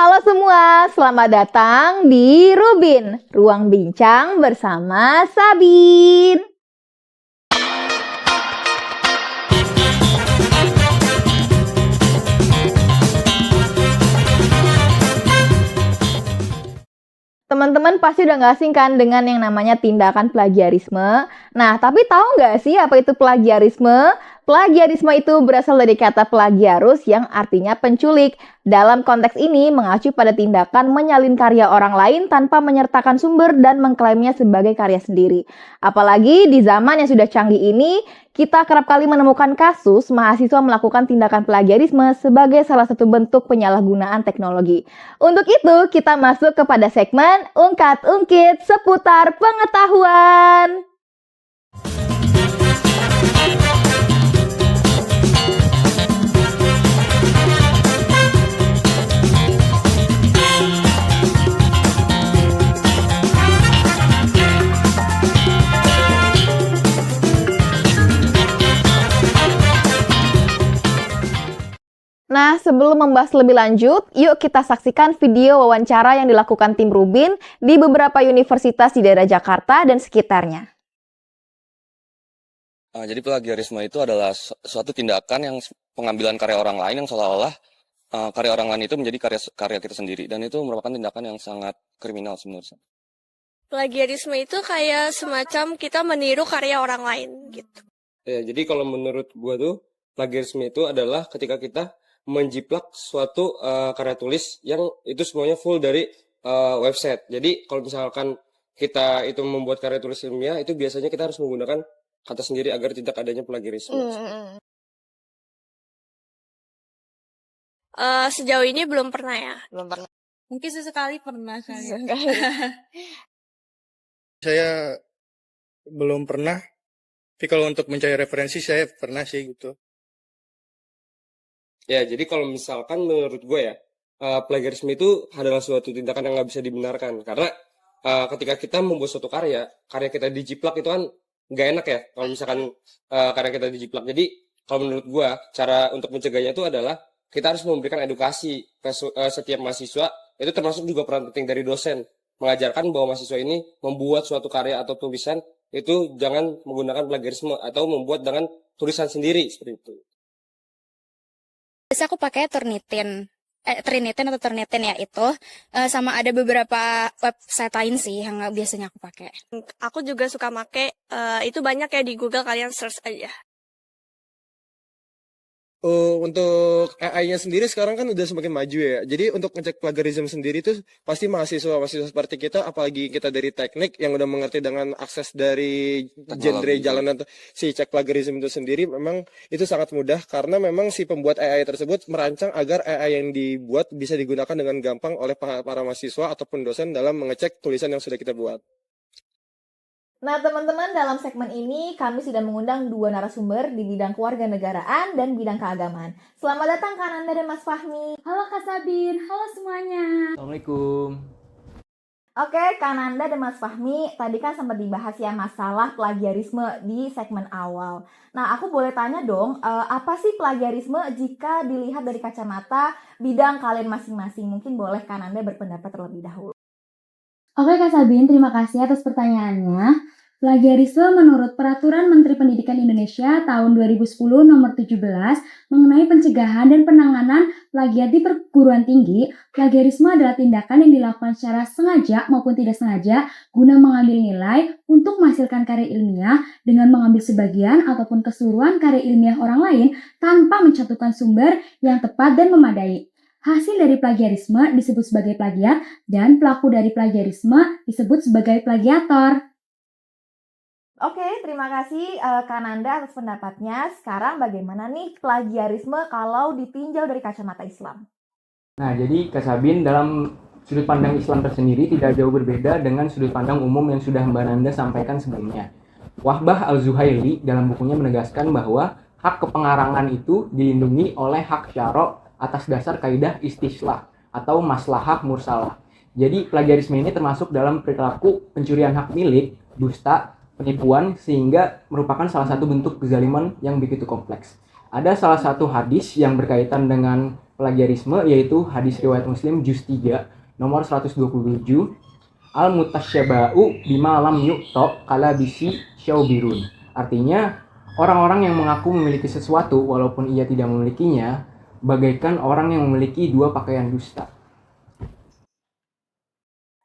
Halo semua, selamat datang di Rubin, Ruang Bincang bersama Sabin. Teman-teman pasti udah gak asing kan dengan yang namanya tindakan plagiarisme. Nah, tapi tahu nggak sih apa itu plagiarisme? Plagiarisme itu berasal dari kata plagiarus yang artinya penculik. Dalam konteks ini mengacu pada tindakan menyalin karya orang lain tanpa menyertakan sumber dan mengklaimnya sebagai karya sendiri. Apalagi di zaman yang sudah canggih ini, kita kerap kali menemukan kasus mahasiswa melakukan tindakan plagiarisme sebagai salah satu bentuk penyalahgunaan teknologi. Untuk itu, kita masuk kepada segmen Ungkat-Ungkit seputar pengetahuan. Nah, sebelum membahas lebih lanjut, yuk kita saksikan video wawancara yang dilakukan tim Rubin di beberapa universitas di daerah Jakarta dan sekitarnya. Jadi plagiarisme itu adalah suatu tindakan yang pengambilan karya orang lain yang seolah-olah karya orang lain itu menjadi karya kita sendiri, dan itu merupakan tindakan yang sangat kriminal sebenarnya. Plagiarisme itu kayak semacam kita meniru karya orang lain gitu. Ya, jadi kalau menurut gua tuh plagiarisme itu adalah ketika kita menjiplak suatu karya tulis yang itu semuanya full dari website. Jadi kalau misalkan kita itu membuat karya tulis ilmiah, itu biasanya kita harus menggunakan kata sendiri agar tidak adanya plagiarisme. Sejauh ini belum pernah ya. Belum pernah. Mungkin sesekali pernah kali. Saya belum pernah, tapi kalau untuk mencari referensi saya pernah sih gitu. Ya, jadi kalau misalkan menurut gue ya, plagiarisme itu adalah suatu tindakan yang nggak bisa dibenarkan. Karena ketika kita membuat suatu karya kita dijiplak itu kan nggak enak ya. Kalau misalkan karya kita dijiplak. Jadi kalau menurut gue, cara untuk mencegahnya itu adalah kita harus memberikan edukasi ke setiap mahasiswa. Itu termasuk juga peran penting dari dosen. Mengajarkan bahwa mahasiswa ini membuat suatu karya atau tulisan itu jangan menggunakan plagiarisme atau membuat dengan tulisan sendiri seperti itu. Biasa aku pakai Turnitin atau Turnitin ya itu, sama ada beberapa website lain sih yang biasanya aku pakai. Aku juga suka make, itu banyak ya di Google, kalian search aja. Untuk AI-nya sendiri sekarang kan udah semakin maju ya. Jadi untuk ngecek plagiarisme sendiri itu pasti mahasiswa seperti kita, apalagi kita dari teknik yang udah mengerti dengan akses dari genre jalanan si cek plagiarisme itu sendiri, memang itu sangat mudah karena memang si pembuat AI tersebut merancang agar AI yang dibuat bisa digunakan dengan gampang oleh para mahasiswa ataupun dosen dalam mengecek tulisan yang sudah kita buat. Nah teman-teman, dalam segmen ini kami sudah mengundang dua narasumber di bidang kewarganegaraan dan bidang keagamaan. Selamat datang Kak Nanda dan Mas Fahmi. Halo Kak Sabin, halo semuanya. Assalamualaikum. Oke, Kak Nanda dan Mas Fahmi, tadi kan sempat dibahas ya masalah plagiarisme di segmen awal. Nah, aku boleh tanya dong, apa sih plagiarisme jika dilihat dari kacamata bidang kalian masing-masing? Mungkin boleh Kak Nanda berpendapat terlebih dahulu. Oke Kak Sabin, terima kasih atas pertanyaannya. Plagiarisme menurut Peraturan Menteri Pendidikan Indonesia tahun 2010 nomor 17 mengenai pencegahan dan penanganan plagiat di perguruan tinggi, plagiarisme adalah tindakan yang dilakukan secara sengaja maupun tidak sengaja guna mengambil nilai untuk menghasilkan karya ilmiah dengan mengambil sebagian ataupun keseluruhan karya ilmiah orang lain tanpa mencantumkan sumber yang tepat dan memadai. Hasil dari plagiarisme disebut sebagai plagiat dan pelaku dari plagiarisme disebut sebagai plagiator. Oke, terima kasih Kak Nanda atas pendapatnya. Sekarang bagaimana nih plagiarisme kalau ditinjau dari kacamata Islam? Nah, jadi Kak Sabin, dalam sudut pandang Islam tersendiri tidak jauh berbeda dengan sudut pandang umum yang sudah Mbak Nanda sampaikan sebelumnya. Wahbah Al-Zuhaili dalam bukunya menegaskan bahwa hak kepengarangan itu dilindungi oleh hak syara' atas dasar kaidah istislah atau maslahah mursalah. Jadi plagiarisme ini termasuk dalam perilaku pencurian hak milik, dusta, penipuan, sehingga merupakan salah satu bentuk kezaliman yang begitu kompleks. Ada salah satu hadis yang berkaitan dengan plagiarisme, yaitu hadis riwayat Muslim juz 3 nomor 127, al-mutasyaba'u bima lam yu'to kala bisi syaubirun. Artinya, orang-orang yang mengaku memiliki sesuatu walaupun ia tidak memilikinya, bagaikan orang yang memiliki dua pakaian dusta.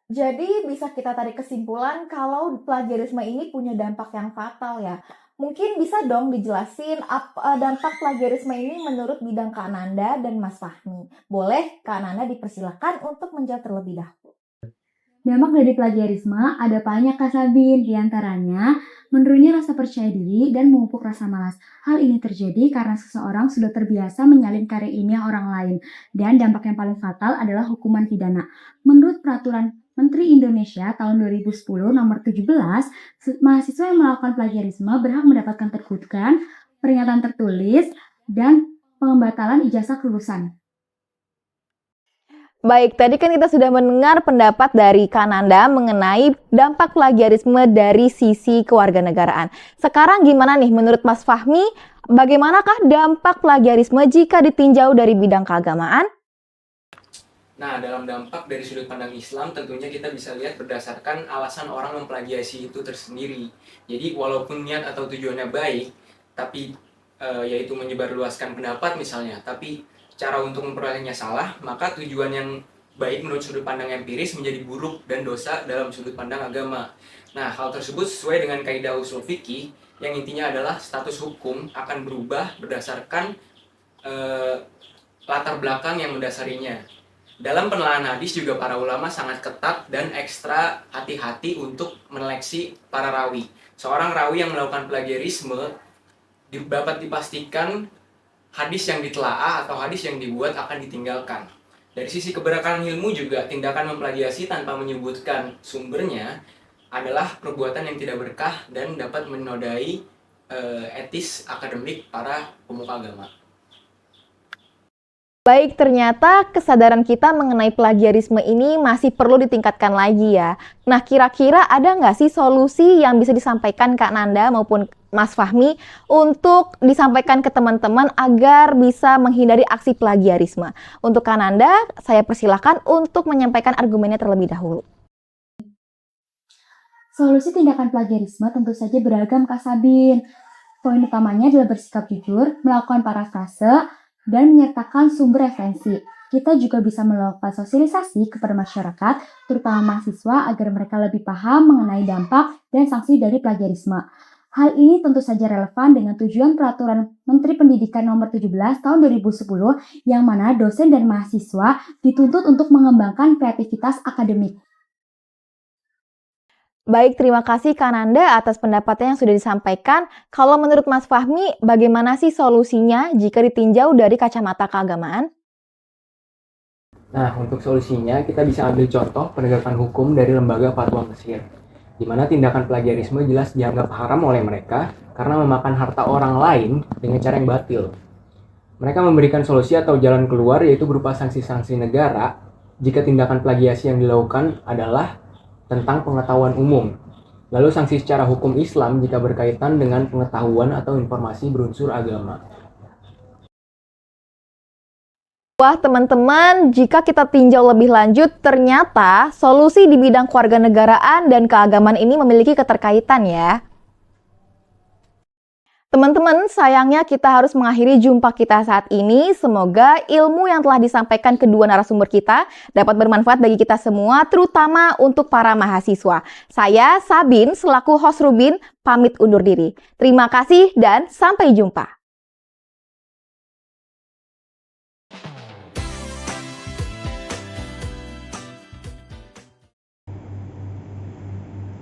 Jadi bisa kita tarik kesimpulan kalau plagiarisme ini punya dampak yang fatal ya. Mungkin bisa dong dijelasin apa dampak plagiarisme ini menurut bidang Kak Nanda dan Mas Fahmi. Boleh Kak Nanda dipersilakan untuk menjawab terlebih dahulu. Dampak dari plagiarisme ada banyak Kak Sabin, diantaranya menurunnya rasa percaya diri dan memupuk rasa malas. Hal ini terjadi karena seseorang sudah terbiasa menyalin karya ilmiah orang lain, dan dampak yang paling fatal adalah hukuman pidana. Menurut peraturan Menteri Indonesia tahun 2010 nomor 17, mahasiswa yang melakukan plagiarisme berhak mendapatkan terkutukan, peringatan tertulis, dan pembatalan ijazah kelulusan. Baik, tadi kan kita sudah mendengar pendapat dari Kak Nanda mengenai dampak plagiarisme dari sisi kewarganegaraan. Sekarang gimana nih menurut Mas Fahmi, bagaimanakah dampak plagiarisme jika ditinjau dari bidang keagamaan? Nah, dalam dampak dari sudut pandang Islam, tentunya kita bisa lihat berdasarkan alasan orang memplagiasi itu tersendiri. Jadi, walaupun niat atau tujuannya baik, tapi yaitu menyebarluaskan pendapat misalnya, tapi cara untuk memperolehnya salah, maka tujuan yang baik menurut sudut pandang empiris menjadi buruk dan dosa dalam sudut pandang agama. Nah, hal tersebut sesuai dengan kaidah usul fikih, yang intinya adalah status hukum akan berubah berdasarkan latar belakang yang mendasarinya. Dalam penelaahan hadis juga para ulama sangat ketat dan ekstra hati-hati untuk menyeleksi para rawi. Seorang rawi yang melakukan plagiarisme dapat dipastikan hadis yang ditelaah atau hadis yang dibuat akan ditinggalkan. Dari sisi keberakahan ilmu juga, tindakan memplagiasi tanpa menyebutkan sumbernya adalah perbuatan yang tidak berkah dan dapat menodai etis akademik para pemuka agama. Baik, ternyata kesadaran kita mengenai plagiarisme ini masih perlu ditingkatkan lagi ya. Nah, kira-kira ada nggak sih solusi yang bisa disampaikan Kak Nanda maupun Mas Fahmi untuk disampaikan ke teman-teman agar bisa menghindari aksi plagiarisme? Untuk Kak Nanda, saya persilahkan untuk menyampaikan argumennya terlebih dahulu. Solusi tindakan plagiarisme tentu saja beragam Kak Sabin. Poin utamanya adalah bersikap jujur, melakukan parafrase, dan menyertakan sumber referensi. Kita juga bisa melakukan sosialisasi kepada masyarakat, terutama mahasiswa, agar mereka lebih paham mengenai dampak dan sanksi dari plagiarisme. Hal ini tentu saja relevan dengan tujuan Peraturan Menteri Pendidikan Nomor 17 Tahun 2010, yang mana dosen dan mahasiswa dituntut untuk mengembangkan kreativitas akademik. Baik, terima kasih Kak Nanda atas pendapatnya yang sudah disampaikan. Kalau menurut Mas Fahmi, bagaimana sih solusinya jika ditinjau dari kacamata keagamaan? Nah, untuk solusinya kita bisa ambil contoh penegakan hukum dari Lembaga Fatwa Mesir, di mana tindakan plagiarisme jelas dianggap haram oleh mereka karena memakan harta orang lain dengan cara yang batil. Mereka memberikan solusi atau jalan keluar, yaitu berupa sanksi-sanksi negara jika tindakan plagiasi yang dilakukan adalah tentang pengetahuan umum. Lalu sanksi secara hukum Islam jika berkaitan dengan pengetahuan atau informasi berunsur agama. Wah teman-teman, jika kita tinjau lebih lanjut, ternyata solusi di bidang kewarganegaraan dan keagamaan ini memiliki keterkaitan ya. Teman-teman, sayangnya kita harus mengakhiri jumpa kita saat ini. Semoga ilmu yang telah disampaikan kedua narasumber kita dapat bermanfaat bagi kita semua, terutama untuk para mahasiswa. Saya, Sabin, selaku host Rubin, pamit undur diri. Terima kasih dan sampai jumpa.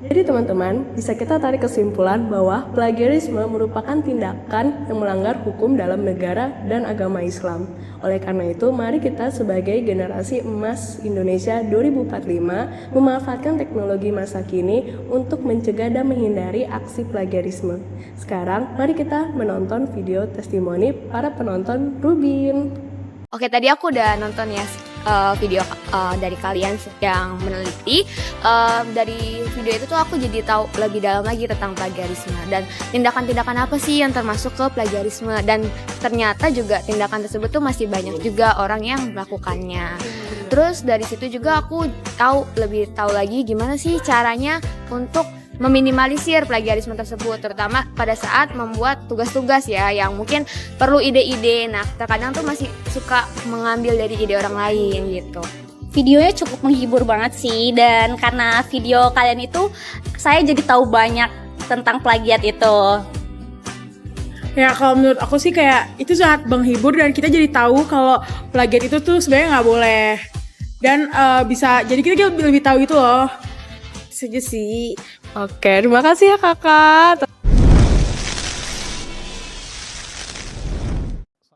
Jadi teman-teman, bisa kita tarik kesimpulan bahwa plagiarisme merupakan tindakan yang melanggar hukum dalam negara dan agama Islam. Oleh karena itu, mari kita sebagai generasi emas Indonesia 2045 memanfaatkan teknologi masa kini untuk mencegah dan menghindari aksi plagiarisme. Sekarang, mari kita menonton video testimoni para penonton Rubin. Oke, tadi aku udah nonton ya video dari kalian yang meneliti. Dari video itu tuh aku jadi tahu lebih dalam lagi tentang plagiarisme dan tindakan-tindakan apa sih yang termasuk ke plagiarisme, dan ternyata juga tindakan tersebut tuh masih banyak juga orang yang melakukannya. Terus dari situ juga aku lebih tahu lagi gimana sih caranya untuk meminimalisir plagiarisme tersebut, terutama pada saat membuat tugas-tugas ya yang mungkin perlu ide-ide. Nah, terkadang tuh masih suka mengambil dari ide orang lain gitu. Videonya cukup menghibur banget sih, dan karena video kalian itu saya jadi tahu banyak tentang plagiat itu. Ya kalau menurut aku sih kayak itu sangat menghibur dan kita jadi tahu kalau plagiat itu tuh sebenarnya nggak boleh, dan bisa jadi kita lebih tahu gitu loh. Itu saja sih. Oke, terima kasih ya kakak.